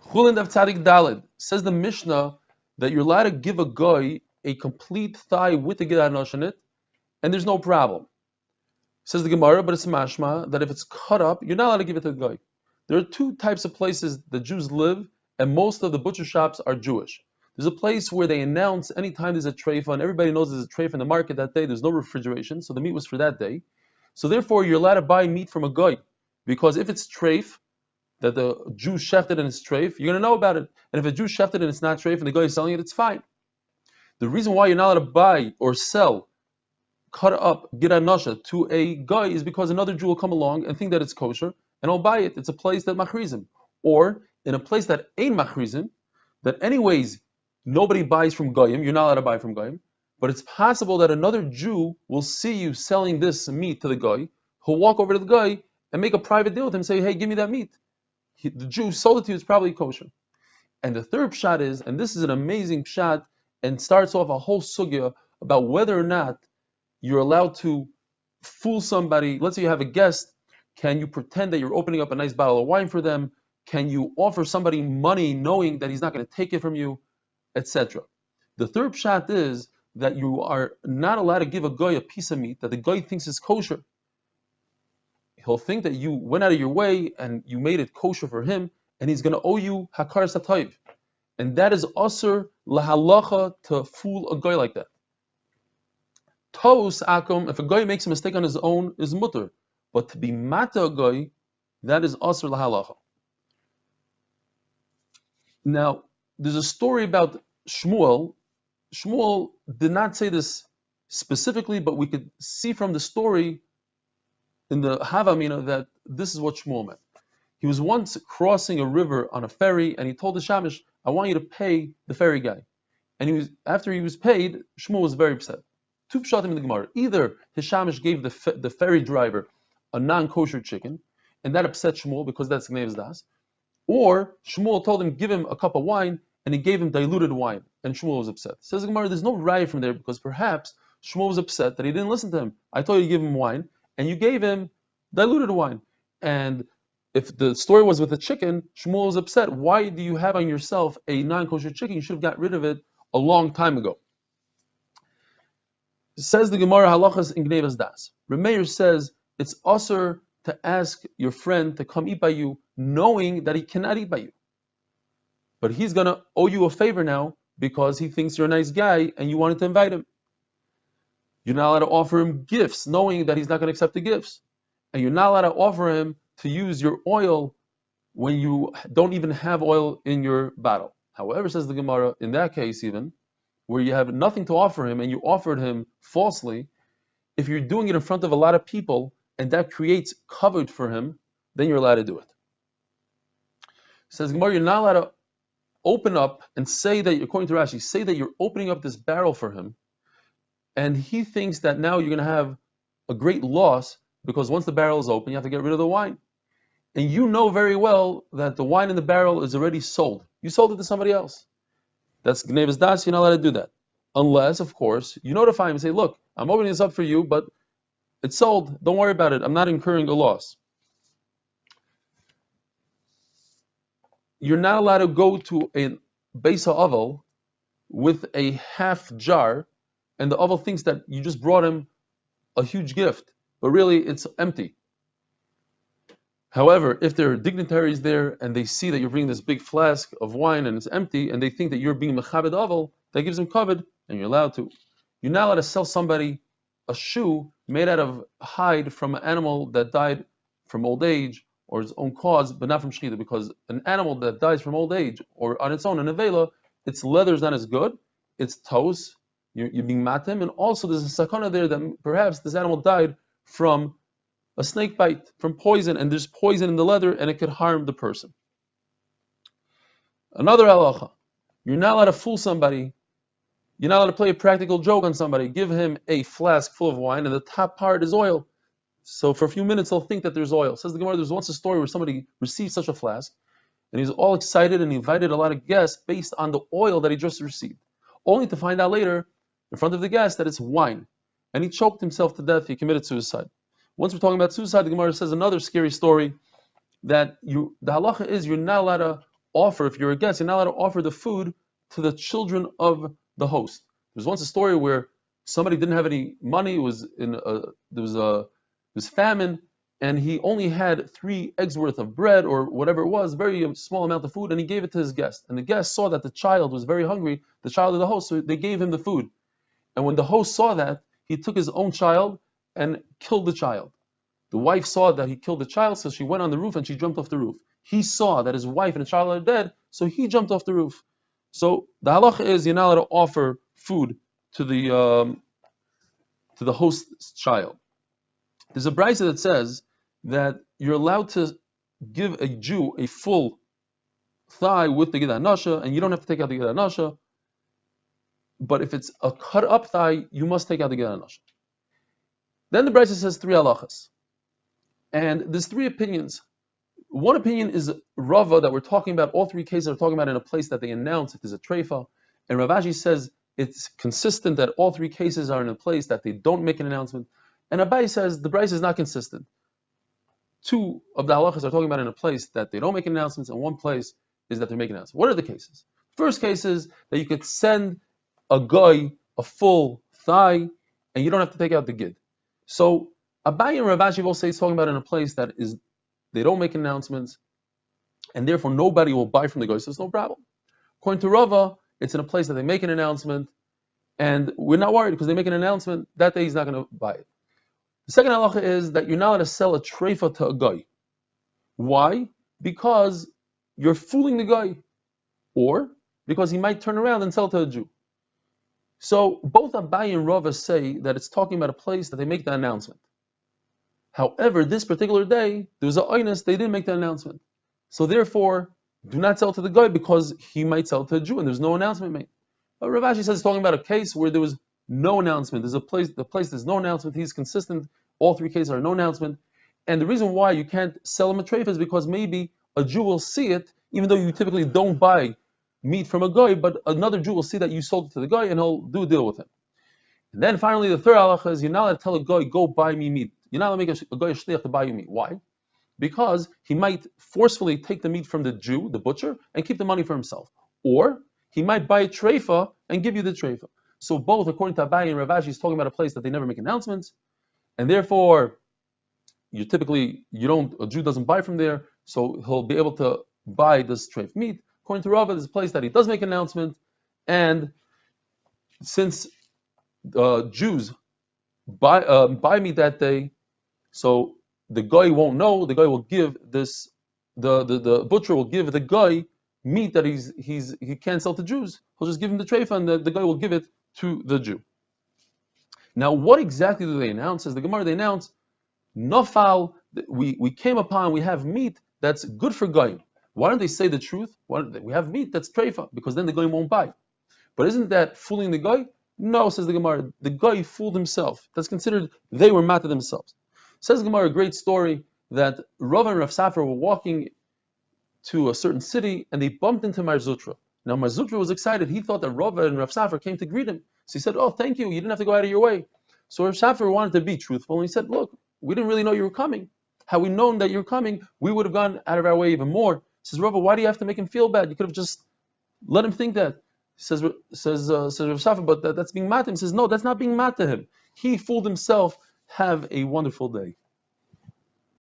Chullin Daf Tzadik Daled says the Mishnah that you're allowed to give a guy a complete thigh with the Gid Hanosh in it, and there's no problem. Says the Gemara, but it's mashma that if it's cut up, you're not allowed to give it to the guy. There are two types of places that Jews live, and most of the butcher shops are Jewish. There's a place where they announce anytime there's a treifa, and everybody knows there's a treifa in the market that day. There's no refrigeration, so the meat was for that day. So therefore, you're allowed to buy meat from a guy, because if it's treif, that the Jew shefted and it's treif, you're going to know about it. And if a Jew shefted and it's not treif, and the guy is selling it, it's fine. The reason why you're not allowed to buy or sell cut up Gid Hanasha to a guy is because another Jew will come along and think that it's kosher, and I'll buy it. It's a place that machrizim. Or in a place that ain't machrizim, that anyways nobody buys from goyim, you're not allowed to buy from goyim, but it's possible that another Jew will see you selling this meat to the guy, he'll walk over to the guy and make a private deal with him, say, hey, give me that meat. The Jew sold it to you, it's probably kosher. And the third pshat is, and this is an amazing pshat, and starts off a whole sugya about whether or not you're allowed to fool somebody. Let's say you have a guest. Can you pretend that you're opening up a nice bottle of wine for them? Can you offer somebody money knowing that he's not going to take it from you, etc.? The third pshat is that you are not allowed to give a guy a piece of meat that the guy thinks is kosher. He'll think that you went out of your way and you made it kosher for him, and he's going to owe you hakar satayv. And that is asur lahalacha to fool a guy like that. Tos akum, if a guy makes a mistake on his own, is mutter. But to be mata a guy, that is asur lahalacha. Now, there's a story about Shmuel. Shmuel did not say this specifically, but we could see from the story in the Havamina that this is what Shmuel meant. He was once crossing a river on a ferry, and he told the Shamish, I want you to pay the ferry guy. And after he was paid, Shmuel was very upset. Two pshatim in the Gemara. Either his Shamish gave the ferry driver a non-kosher chicken, and that upset Shmuel because that's Gnei's Das, or Shmuel told him, give him a cup of wine, and he gave him diluted wine, and Shmuel was upset. Says the Gemara, there's no raya from there, because perhaps Shmuel was upset that he didn't listen to him. I told you to give him wine, and you gave him diluted wine. And if the story was with the chicken, Shmuel was upset. Why do you have on yourself a non-kosher chicken? You should have got rid of it a long time ago. Says the Gemara, halachas in Gnei's Das. Remeir says it's usher to ask your friend to come eat by you, knowing that he cannot eat by you. But he's going to owe you a favor now because he thinks you're a nice guy and you wanted to invite him. You're not allowed to offer him gifts, knowing that he's not going to accept the gifts. And you're not allowed to offer him to use your oil when you don't even have oil in your bottle. However, says the Gemara, in that case even, where you have nothing to offer him and you offered him falsely, if you're doing it in front of a lot of people and that creates covered for him, then you're allowed to do it. Says Gemara, you're not allowed to open up and say that, according to Rashi, say that you're opening up this barrel for him, and he thinks that now you're going to have a great loss because once the barrel is open, you have to get rid of the wine. And you know very well that the wine in the barrel is already sold. You sold it to somebody else. That's Gnei's Das, you're not allowed to do that. Unless, of course, you notify him and say, look, I'm opening this up for you, but it's sold. Don't worry about it. I'm not incurring a loss. You're not allowed to go to a Beis HaAvel with a half jar, and the Avel thinks that you just brought him a huge gift, but really it's empty. However, if there are dignitaries there and they see that you're bringing this big flask of wine and it's empty, and they think that you're being mechabed Avel, that gives them covered, and you're allowed to. You're not allowed to sell somebody a shoe made out of hide from an animal that died from old age or its own cause, but not from shechita, because an animal that dies from old age or on its own, an avela, its leather is not as good, it's toes, you're being matim, and also there's a sakana there that perhaps this animal died from a snake bite, from poison, and there's poison in the leather and it could harm the person. Another halacha, you're not allowed to fool somebody, you're not allowed to play a practical joke on somebody. Give him a flask full of wine and the top part is oil. So for a few minutes they'll think that there's oil. Says the Gemara, there's once a story where somebody received such a flask and he's all excited and he invited a lot of guests based on the oil that he just received, only to find out later in front of the guests that it's wine. And he choked himself to death, he committed suicide. Once we're talking about suicide, the Gemara says another scary story, that the halacha is you're not allowed to offer, if you're a guest, you're not allowed to offer the food to the children of the host. There was once a story where somebody didn't have any money. It was there was famine, and he only had 3 eggs worth of bread or whatever it was, very small amount of food, and he gave it to his guest. And the guest saw that the child was very hungry, the child of the host, so they gave him the food. And when the host saw that, he took his own child and killed the child. The wife saw that he killed the child, so she went on the roof and she jumped off the roof. He saw that his wife and the child are dead, so he jumped off the roof. So the halacha is you're not allowed to offer food to the host's child. There's a brisa that says that you're allowed to give a Jew a full thigh with the Gid HaNasha, and you don't have to take out the Gid HaNasha. But if it's a cut up thigh, you must take out the Gid HaNasha. Then the brisa says 3 halachas. And there's 3 opinions. One opinion is Rava, that we're talking about, all 3 cases are talking about in a place that they announce if there's a treifa. And Rav Ashi says it's consistent that all 3 cases are in a place that they don't make an announcement. And Abai says the brisa is not consistent. 2 of the halachas are talking about in a place that they don't make announcements, and 1 place is that they're making announcements. What are the cases? First case is that you could send a guy a full thigh, and you don't have to take out the gid. So Abai and Rav Ashi will say it's talking about in a place that is they don't make announcements, and therefore nobody will buy from the guy, so it's no problem. According to Rava, it's in a place that they make an announcement, and we're not worried because they make an announcement, that day he's not going to buy it. The second halacha is that you're not allowed to sell a treifa to a guy. Why? Because you're fooling the guy, or because he might turn around and sell to a Jew. So both Abai and Rava say that it's talking about a place that they make the announcement. However, this particular day, there was an oinus, they didn't make the announcement. So therefore, do not sell to the guy because he might sell to a Jew and there's no announcement made. But Rav Ashi says it's talking about a case where there was no announcement. There's the place there's no announcement. He's consistent. All 3 cases are no announcement. And the reason why you can't sell him a treifa is because maybe a Jew will see it, even though you typically don't buy meat from a guy, but another Jew will see that you sold it to the guy and he'll do a deal with him. And then finally, the third halacha is you're not allowed to tell a guy, go buy me meat. You're not allowed to make a guy a shliach to buy you meat. Why? Because he might forcefully take the meat from the Jew, the butcher, and keep the money for himself. Or he might buy a treifa and give you the treifa. So both, according to Abai and Rav Ashi, is talking about a place that they never make announcements, and therefore a Jew doesn't buy from there, so he'll be able to buy this treif meat. According to Rava, there's a place that he does make an announcement, and since Jews buy meat that day, so the guy won't know. The guy will give this. The butcher will give the guy meat that he can't sell to Jews. He'll just give him the treifa, and the guy will give it to the Jew. Now, what exactly do they announce? As the Gemara, they announce, Nafal, we came upon, we have meat that's good for goyim. Why don't they say the truth? We have meat that's treifa, because then the goyim won't buy. But isn't that fooling the guy? No, says the Gemara, the guy fooled himself. That's considered, they were mad to themselves. Says the Gemara, a great story, that Rav and Rav Safra were walking to a certain city, and they bumped into Mar Zutra. Now Mar Zutra was excited. He thought that Rav and Rav Safra came to greet him. So he said, oh, thank you, you didn't have to go out of your way. So Rav Safra wanted to be truthful, and he said, look, we didn't really know you were coming. Had we known that you were coming, we would have gone out of our way even more. He says, Rav, why do you have to make him feel bad? You could have just let him think that. Says Rav Safra, but that's being mad to him. He says, no, that's not being mad to him. He fooled himself. Have a wonderful day.